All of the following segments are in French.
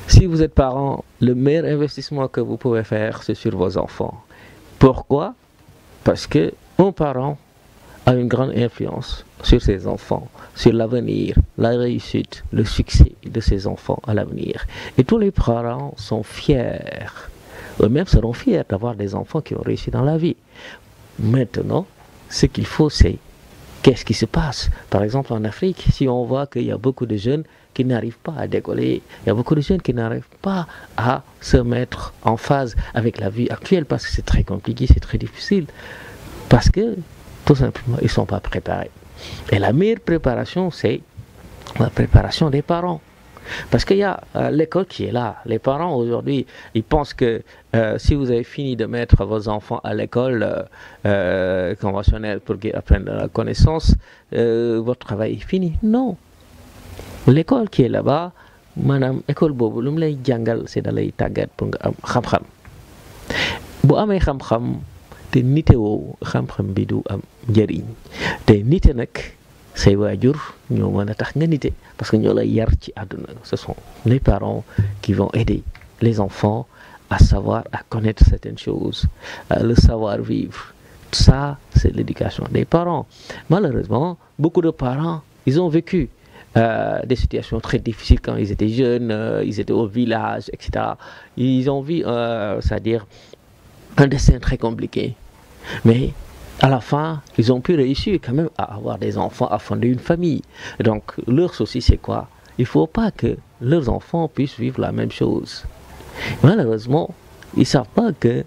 Si vous êtes parent, le meilleur investissement que vous pouvez faire, c'est sur vos enfants. Pourquoi? Parce que un parent a une grande influence sur ses enfants, sur l'avenir, la réussite, le succès de ses enfants à l'avenir. Et tous les parents sont fiers, eux-mêmes seront fiers d'avoir des enfants qui ont réussi dans la vie. Maintenant, ce qu'il faut, c'est qu'est-ce qui se passe. Par exemple, en Afrique, si on voit qu'il y a beaucoup de jeunes qui n'arrivent pas à décoller, il y a beaucoup de jeunes qui n'arrivent pas à se mettre en phase avec la vie actuelle parce que c'est très compliqué, c'est très difficile, parce que tout simplement, ils ne sont pas préparés. Et la meilleure préparation, c'est la préparation des parents. Parce qu'il y a l'école qui est là. Les parents, aujourd'hui, ils pensent que si vous avez fini de mettre vos enfants à l'école conventionnelle pour qu'ils apprennent la connaissance, votre travail est fini. Non. L'école qui est là-bas, madame, école bobu, lu mu lay jàngal, c'est da lay tàggat pour nga am xam-xam. Bu amee xam-xam te nite woo xam-xam bi du am njëriñ te nite nag say waajur ñoo mën a tax nga nite parce que ñoo lay yar ci àdduna. Ce sont les parents qui vont aider les enfants à savoir, à connaître certaines choses, le savoir-vivre. Ça, c'est l'éducation des parents. Malheureusement, beaucoup de parents, ils ont vécu des situations très difficiles quand ils étaient jeunes, ils étaient au village, etc. Ils ont vu, c'est-à-dire, un destin très compliqué. Mais à la fin, ils ont pu réussir quand même à avoir des enfants, à fonder une famille. Donc, leur souci, c'est quoi? Il ne faut pas que leurs enfants puissent vivre la même chose. Malheureusement, ils ne savent pas que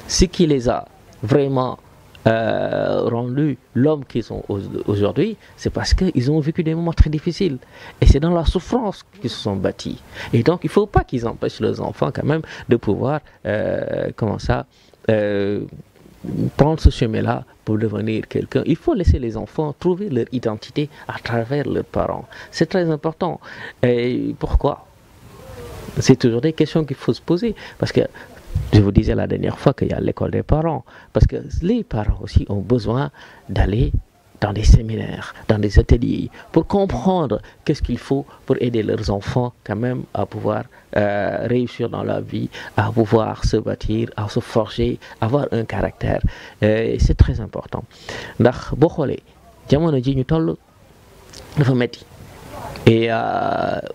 ce qui les a vraiment rendu l'homme qu'ils sont aujourd'hui, c'est parce qu'ils ont vécu des moments très difficiles. Et c'est dans la souffrance qu'ils se sont bâtis. Et donc, il ne faut pas qu'ils empêchent leurs enfants quand même de pouvoir, prendre ce chemin-là pour devenir quelqu'un. Il faut laisser les enfants trouver leur identité à travers leurs parents. C'est très important. Et pourquoi? C'est toujours des questions qu'il faut se poser. Parce que je vous disais la dernière fois qu'il y a l'école des parents. Parce que les parents aussi ont besoin d'aller dans des séminaires, dans des ateliers, pour comprendre qu'est-ce qu'il faut pour aider leurs enfants quand même à pouvoir réussir dans la vie, à pouvoir se bâtir, à se forger, avoir un caractère. C'est très important. Ndax boo xoolee jamono ji ñu toll dafa metti. Et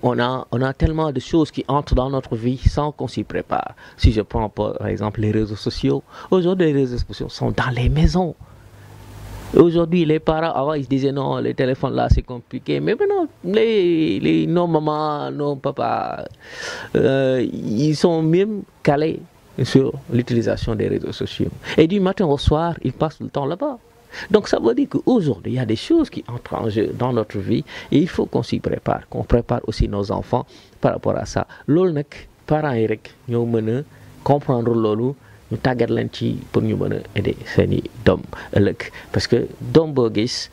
on a tellement de choses qui entrent dans notre vie sans qu'on s'y prépare. Si je prends par exemple les réseaux sociaux, aujourd'hui les réseaux sociaux sont dans les maisons. Aujourd'hui, les parents, avant, ils se disaient non, les téléphones là, c'est compliqué. Mais maintenant, nos mamans, nos papas, ils sont même calés sur l'utilisation des réseaux sociaux. Et du matin au soir, ils passent le temps là-bas. Donc ça veut dire qu'aujourd'hui, il y a des choses qui entrent en jeu dans notre vie et il faut qu'on s'y prépare, qu'on prépare aussi nos enfants par rapport à ça. Loolu nag parents yi rek ñoo mën a comprendre loolu. ñu tàggat leen ci pour ñu mën a aider seeni doom ëllëg parce que doom boo gis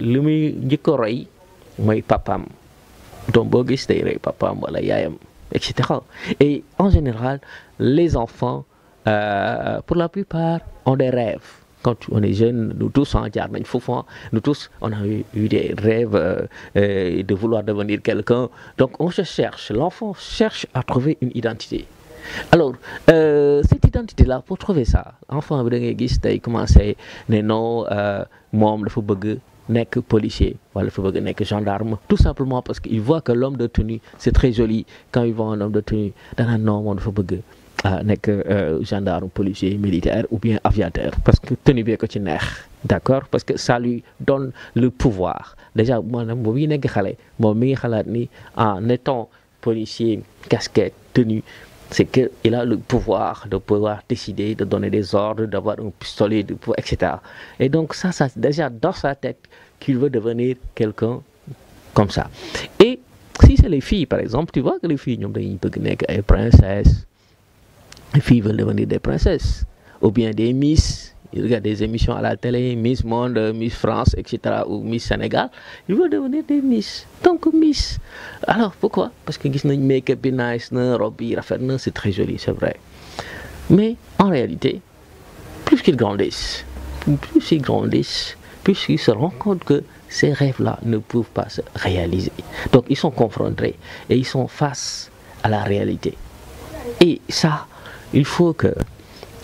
li muy njëkk a roy mooy papaam doom boo gis day roy papaam wala yaayam etc. Et en général les enfants pour la plupart ont des rêves. Quand on est jeune, nous tous, nous tous, on a eu des rêves de vouloir devenir quelqu'un. Donc on se cherche, l'enfant cherche à trouver une identité. Alors, cette identité-là, pour trouver ça, enfant bi da ngay gis day commencé ne non moom dafa bëgg nekk policier wala dafa bëgg nekk gendarme, tout simplement parce qu'il voit que l'homme de tenue, c'est très joli. Quand il voit un homme de tenue, danaan non moom dafa bëgg nekk gendarme, policier, militaire ou bien aviateur parce que tenue bi ko ci neex, d'accord, parce que ça lui donne le pouvoir. Déjà maanaam boobu yi nekk xale moom mi ngi xalaat ni en étant policier, casquette, tenue, c'est qu'il a le pouvoir de pouvoir décider, de donner des ordres, d'avoir un pistolet, etc. Et donc ça déjà dans sa tête qu'il veut devenir quelqu'un comme ça. Et si c'est les filles, par exemple, tu vois que les filles, ñoom dañuy bëgg nekk ay princesses. Les filles veulent devenir des princesses ou bien des miss. Ils regardent des émissions à la télé, Miss Monde, Miss France, etc. ou Miss Sénégal. Ils veulent devenir des miss. Donc Miss. Alors pourquoi? Parce que gis nañ make-up bi nice na, robe bi rafet na, c'est très joli, c'est vrai. Mais en réalité, plus qu'ils grandissent, plus ils se rendent compte que ces rêves-là ne peuvent pas se réaliser. Donc ils sont confrontés et ils sont face à la réalité. Et ça, il faut que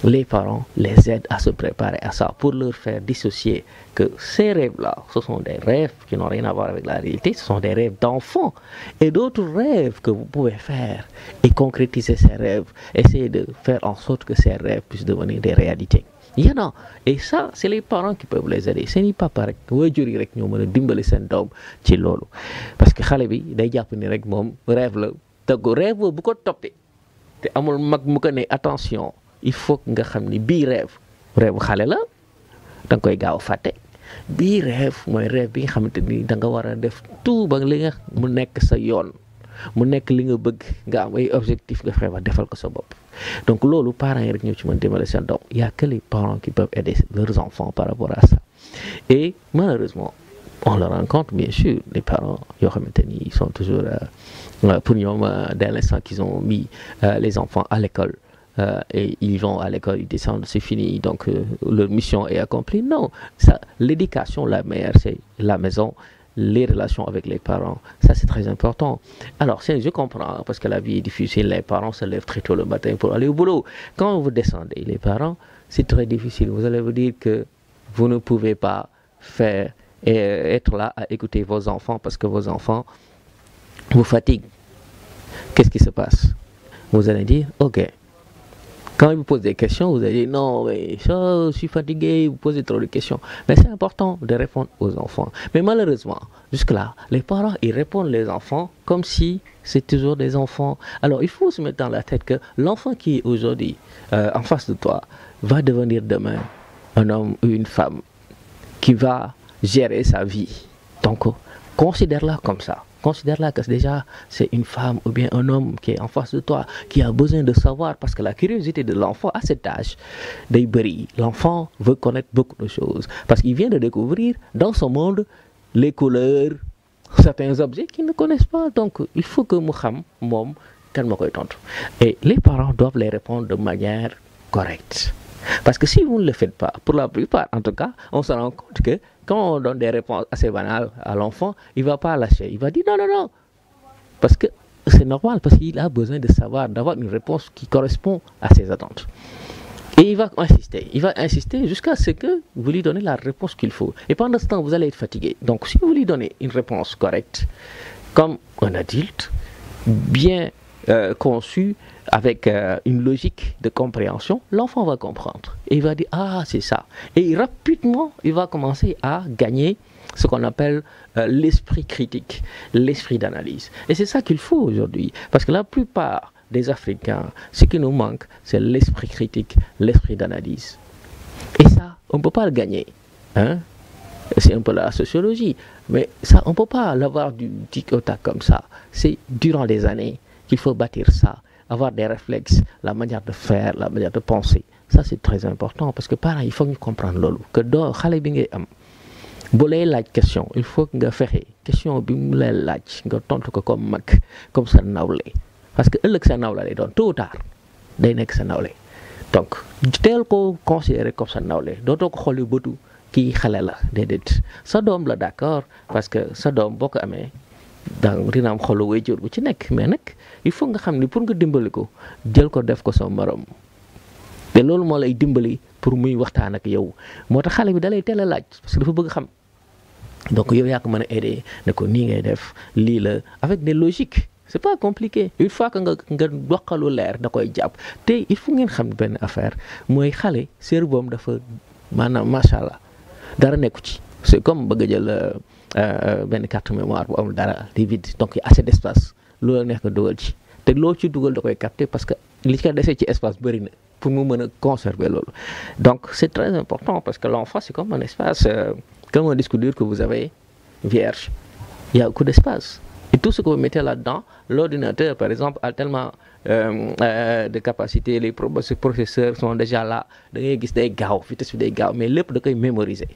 les parents les aident à se préparer à ça pour leur faire dissocier que ces rêves-là, ce sont des rêves qui n'ont rien à voir avec la réalité, ce sont des rêves d'enfants et d'autres rêves que vous pouvez faire et concrétiser ces rêves, essayer de faire en sorte que ces rêves puissent devenir des réalités. Il y en a et ça c'est les parents qui peuvent les aider seeni papa rek waajur yi rek ñoo mën a dimbali seen doom ci loolu parce que xale bi day jàpp ni rek moom rêve la te rêve bu ko toppee te amul mag mu ko ne attention il faut nga xam ni bii rêve xale la da nga koy gaaw fàtte bii rêve mooy rêve bi nga xamante ni da nga war a def tout ba li nga mu nekk sa yoon mu nekk li nga bëgg nga am ay objectif nga fexe ba defal ko sa bopp. Donc loolu parents yi rek ñoo ci mën dimbale seen doom il y a que les parents qui peuvent aider leurs enfants par rapport à ça et malheureusement on le rencontre bien sûr les parents yoo xamante ni ils sont toujours pour ñoom dès l'instant qu'ils ont mis les enfants à l'école et ils vont à l'école, ils descendent, c'est fini, donc leur mission est accomplie. Non, ça, l'éducation, la meilleure, c'est la maison, les relations avec les parents, ça c'est très important. Alors, je comprends, parce que la vie est difficile, les parents se lèvent très tôt le matin pour aller au boulot. Quand vous descendez, les parents, c'est très difficile. Vous allez vous dire que vous ne pouvez pas faire et être là à écouter vos enfants parce que vos enfants vous fatiguent. Qu'est-ce qui se passe? Vous allez dire, ok. Quand ils vous posent des questions, vous allez dire non, mais ça, je suis fatigué, vous posez trop de questions. Mais c'est important de répondre aux enfants. Mais malheureusement, jusque-là, les parents, ils répondent les enfants comme si c'est toujours des enfants. Alors, il faut se mettre dans la tête que l'enfant qui est aujourd'hui en face de toi va devenir demain un homme ou une femme qui va gérer sa vie. Donc, considère-la comme ça. Considère-la que déjà c'est une femme ou bien un homme qui est en face de toi, qui a besoin de savoir, parce que la curiosité de l'enfant à cet âge, l'enfant veut connaître beaucoup de choses, parce qu'il vient de découvrir dans son monde les couleurs, certains objets qu'ils ne connaissent pas. Donc il faut que mu xam moom kan ma koy tontu. Et les parents doivent les répondre de manière correcte. Parce que si vous ne le faites pas, pour la plupart en tout cas, on se rend compte que quand on donne des réponses assez banales à l'enfant, il ne va pas lâcher. Il va dire non, non, non. Parce que c'est normal, parce qu'il a besoin de savoir, d'avoir une réponse qui correspond à ses attentes. Et il va insister jusqu'à ce que vous lui donnez la réponse qu'il faut. Et pendant ce temps, vous allez être fatigué. Donc si vous lui donnez une réponse correcte, comme un adulte, bien conçu, avec une logique de compréhension, l'enfant va comprendre. Et il va dire, ah, c'est ça. Et rapidement, il va commencer à gagner ce qu'on appelle l'esprit critique, l'esprit d'analyse. Et c'est ça qu'il faut aujourd'hui. Parce que la plupart des Africains, ce qui nous manque, c'est l'esprit critique, l'esprit d'analyse. Et ça, on ne peut pas le gagner. Hein? C'est un peu la sociologie. Mais ça, on ne peut pas l'avoir du tic au tac comme ça. C'est durant des années qu'il faut bâtir ça. Avoir des réflexes, la manière de faire, la manière de penser. Ça, c'est très important parce que parents, il faut que nous comprenions lolo. Que dans xalé bi ngay am bu lay laaj question, il faut que nga fexé question bi mu lay laaj nga tontu ko comme mag, comme sa nawlé. Parce que ëlëk sa nawlé lay doon tôt ou tard day nekk sa nawlé. Donc, teel ko considérer comme sa nawlé. Dootoo ko xoli bëtu kii xale la déedéet. Sa doom la d'accord parce que sa doom boo ko amee donc dina am xolu waajur bu ci nekk mais nag il faut nga xam ni pour nga dimbali ko jël ko def ko sa morom te loolu moo lay dimbali pour muy waxtaan ak yow moo tax xale bi da lay teel a laaj parce que dafa bëgg xam donc yow yaa ko mën a aider ne ko nii ngay def lii la avec des logiques c'est pas compliqué une fois que nga waxalu leer da koy jàpp te il faut ngeen xam benn affaire mooy xale cerveau dafa maanaam macha allah dara nekku ci c'est comme bëgg a jël benn carte mémoire bu amul dara di vide donc il y a assez d'espace loolu neex nga dugal ci te loo ci dugal da koy capter parce que li ci desee ci espace bëri na pour mu mën a conserver loolu donc c'est très important parce que l'enfant c'est comme un espace comme un disque dur que vous avez vierge il y a beaucoup d'espace et tout ce que vous mettez là-dedans l'ordinateur par exemple a tellement de capacité les processeurs sont déjà là da ngay gis day gaaw vitesse bi day gaaw mais lépp da koy mémoriser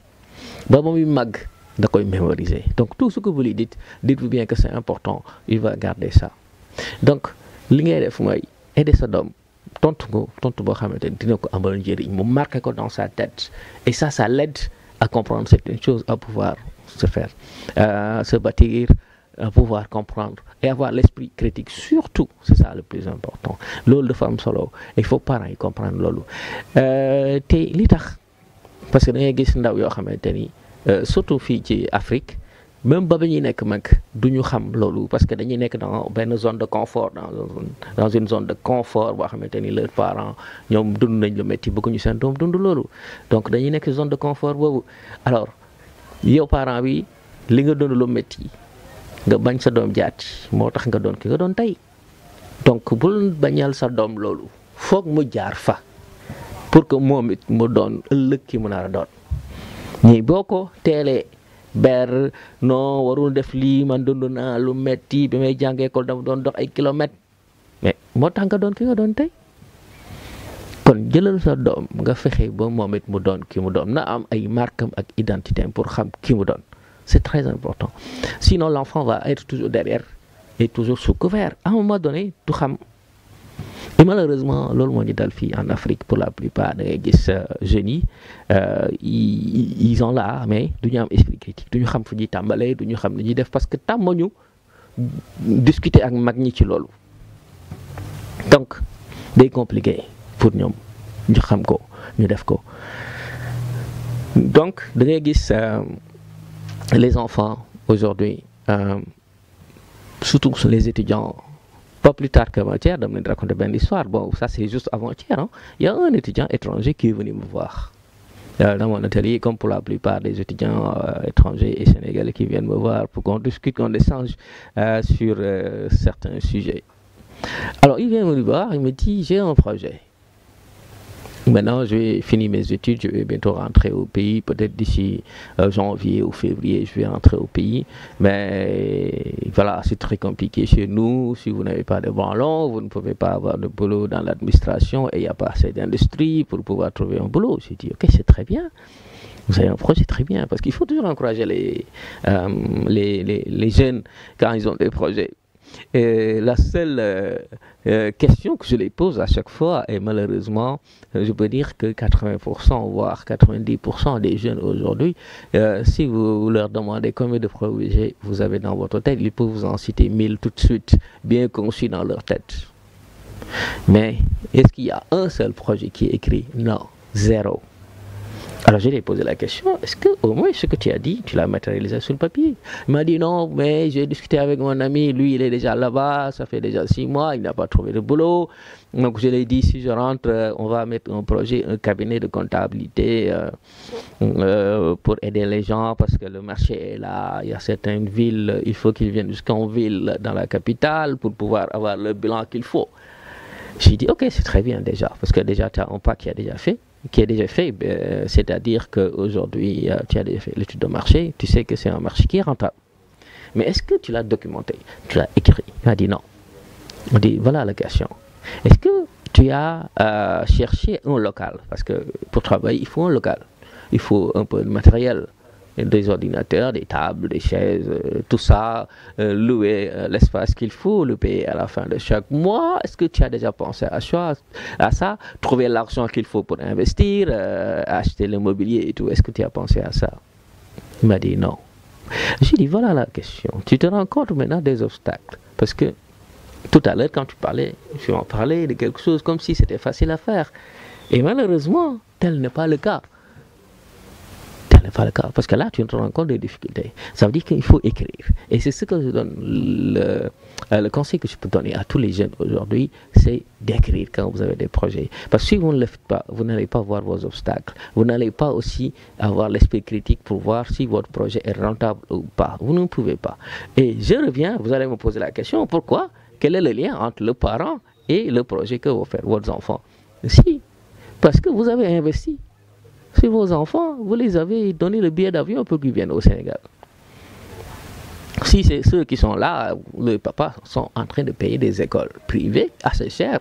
ba muy màgg da koy mémoriser donc tout ce que vous lui dites dites-vous bien que c'est important il va garder ça donc li ngay def mooy aider sa doom tontu boo xamante ni dina ko amal njëriñ mu marqué ko dans sa tête et ça l'aide à comprendre certaines choses à pouvoir se faire, se bâtir, pouvoir comprendre et avoir l'esprit critique surtout, c'est ça le plus important. Loolu dafa am solo il faut parents yi comprendre loolu te li tax parce que da ngay gis ndaw yoo xamante ni surtout fii ci Afrique même ba ñuy nekk mag du ñu xam loolu parce que dañuy nekk dans benn zone de confort dans une zone de confort boo xamante ni leurs parents ñoom dund nañ lu métti bëgguñu seen doom dund loolu donc dañuy nekk zone de confort boobu alors yow parent bi li nga dund lu métti nga bañ sa doom jaati moo tax nga doon ki nga doon tey donc bul bañal sa doom loolu foog mu jaar fa pour que moom it mu doon ëllëg ki mu nar a doon ñii boo ko teelee ber non warul def lii man dund naa lu metti bi may jàngee école dama doon dox ay kilomètres mais moo tax nga doon ki nga doon tey kon jëlal sa doom nga fexe ba moom it mu doon ki mu doon na am ay marquam ak identité pour xam ki mu doon c'est très important sinon l'enfant va être toujours derrière et toujours sous couvert à un moment donné du xam et malheureusement loolu moo ñu dal fii en Afrique pour la plupart da ngay gis jeunes yi ils ont là mais du ñu am esprit critique du ñu xam fu ñuy tàmbalee du ñu xam ni ñuy def parce que tàmmuñu discuter ak mag ñi ci loolu donc day compliqué pour ñoom ñu xam ko ñu def ko donc da ngay gis les enfants aujourd'hui surtout les étudiants pas plus tard qu'avant-hier, je vais raconter une histoire. Bon, ça c'est juste avant-hier. Hein. Il y a un étudiant étranger qui est venu me voir dans mon atelier, comme pour la plupart des étudiants étrangers et sénégalais qui viennent me voir pour qu'on discute, qu'on échange sur certains sujets. Alors il vient me voir, il me dit j'ai un projet. Maintenant, je vais finir mes études, je vais bientôt rentrer au pays, peut-être d'ici janvier ou février, je vais rentrer au pays. Mais voilà, c'est très compliqué chez nous. Si vous n'avez pas de branlon, vous ne pouvez pas avoir de boulot dans l'administration et il n'y a pas assez d'industrie pour pouvoir trouver un boulot. J'ai dit, ok, c'est très bien. Vous avez un projet très bien, parce qu'il faut toujours encourager les jeunes quand ils ont des projets. Et la seule question que je les pose à chaque fois, et malheureusement, je peux dire que 80%, voire 90% des jeunes aujourd'hui, si vous leur demandez combien de projets vous avez dans votre tête, ils peuvent vous en citer 1000 tout de suite, bien conçus dans leur tête. Mais est-ce qu'il y a un seul projet qui est écrit? Non, zéro. Alors je lui ai posé la question, est-ce que au moins ce que tu as dit, tu l'as matérialisé sur le papier? Il m'a dit non, mais j'ai discuté avec mon ami, lui il est déjà là-bas, ça fait déjà 6 mois, il n'a pas trouvé de boulot. Donc je lui ai dit, si je rentre, on va mettre un projet, un cabinet de comptabilité pour aider les gens parce que le marché est là, il y a certaines villes, il faut qu'ils viennent jusqu'en ville dans la capitale pour pouvoir avoir le bilan qu'il faut. J'ai dit ok, c'est très bien déjà, parce que déjà tu as un pas qui est déjà fait, c'est-à-dire qu'aujourd'hui tu as déjà fait l'étude de marché, tu sais que c'est un marché qui est rentable. Mais est-ce que tu l'as documenté? Tu l'as écrit? Il m'a dit non. On dit voilà la question. Est-ce que tu as cherché un local? Parce que pour travailler, il faut un local. Il faut un peu de matériel, des ordinateurs, des tables, des chaises, tout ça, louer l'espace qu'il faut, le payer à la fin de chaque mois. Est-ce que tu as déjà pensé à ça? Trouver l'argent qu'il faut pour investir, acheter le mobilier et tout. Est-ce que tu as pensé à ça? Il m'a dit non. J'ai dit voilà la question. Tu te rends compte maintenant des obstacles? Parce que tout à l'heure, quand tu m'en parlais de quelque chose comme si c'était facile à faire. Et malheureusement, tel n'est pas le cas. Pas le cas, parce que là, tu te rends compte des difficultés. Ça veut dire qu'il faut écrire. Et c'est ce que je donne, le conseil que je peux donner à tous les jeunes aujourd'hui, c'est d'écrire quand vous avez des projets. Parce que si vous ne le faites pas, vous n'allez pas voir vos obstacles. Vous n'allez pas aussi avoir l'esprit critique pour voir si votre projet est rentable ou pas. Vous ne pouvez pas. Et je reviens, vous allez me poser la question, pourquoi? Quel est le lien entre le parent et le projet que vont faire vos enfants? Si, parce que vous avez investi. Si vos enfants, vous les avez donné le billet d'avion pour qu'ils viennent au Sénégal. Si c'est ceux qui sont là, les papas sont en train de payer des écoles privées assez chères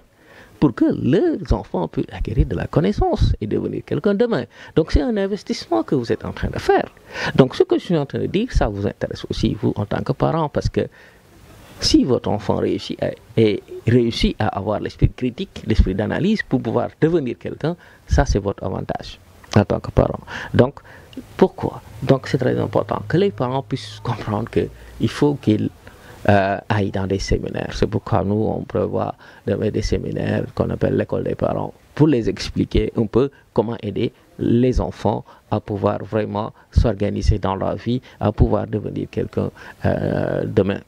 pour que leurs enfants puissent acquérir de la connaissance et devenir quelqu'un demain. Donc c'est un investissement que vous êtes en train de faire. Donc ce que je suis en train de dire, ça vous intéresse aussi, vous, en tant que parent, parce que si votre enfant réussit à avoir l'esprit critique, l'esprit d'analyse pour pouvoir devenir quelqu'un, ça c'est votre avantage en tant que parent. Donc, Pourquoi? Donc c'est très important que les parents puissent comprendre qu'il faut qu'ils aillent dans des séminaires. C'est pourquoi nous, on prévoit de mettre des séminaires qu'on appelle l'école des parents pour les expliquer un peu comment aider les enfants à pouvoir vraiment s'organiser dans leur vie, à pouvoir devenir quelqu'un demain.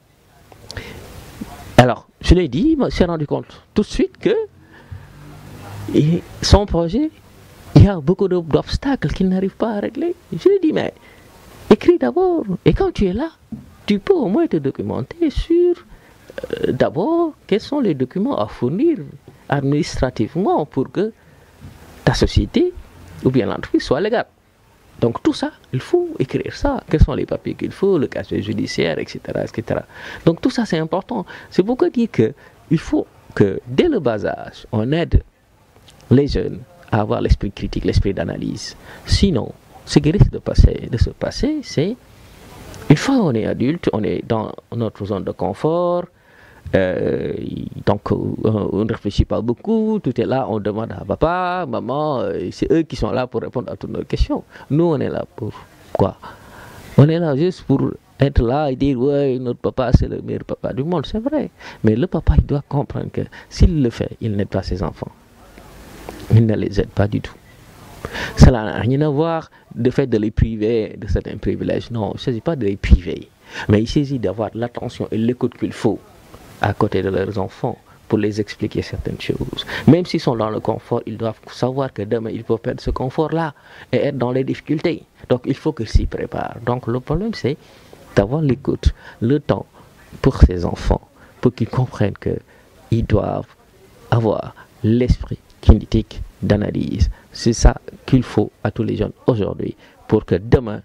Alors, je l'ai dit, je me suis rendu compte tout de suite que son projet, il y a beaucoup d'obstacles qu'il n'arrive pas à régler. Je lui ai dit, mais écris d'abord. Et quand tu es là, tu peux au moins te documenter sur d'abord quels sont les documents à fournir administrativement pour que ta société ou bien l'entreprise soit légale. Donc tout ça, il faut écrire ça. Quels sont les papiers qu'il faut, le casier judiciaire, etc., etc. Donc tout ça, c'est important. C'est pourquoi dire qu'il faut que dès le bas âge, on aide les jeunes à avoir l'esprit critique, l'esprit d'analyse. Sinon, ce qui risque de se passer, c'est une fois on est adulte, on est dans notre zone de confort, donc on ne réfléchit pas beaucoup, tout est là, on demande à papa, maman, c'est eux qui sont là pour répondre à toutes nos questions. Nous, on est là pour quoi? On est là juste pour être là et dire, ouais, notre papa, c'est le meilleur papa du monde, c'est vrai. Mais le papa, il doit comprendre que s'il le fait, il n'aide pas ses enfants. Il ne les aide pas du tout. Cela n'a rien à voir de fait de les priver de certains privilèges. Non, il ne s'agit pas de les priver. Mais il s'agit d'avoir l'attention et l'écoute qu'il faut à côté de leurs enfants pour les expliquer certaines choses. Même s'ils sont dans le confort, ils doivent savoir que demain, ils peuvent perdre ce confort-là et être dans les difficultés. Donc, il faut qu'ils s'y préparent. Donc, le problème, c'est d'avoir l'écoute, le temps pour ces enfants, pour qu'ils comprennent qu'ils doivent avoir l'esprit critique d'analyse. C'est ça qu'il faut à tous les jeunes aujourd'hui pour que demain,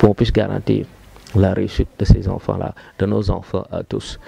on puisse garantir la réussite de ces enfants-là, de nos enfants à tous.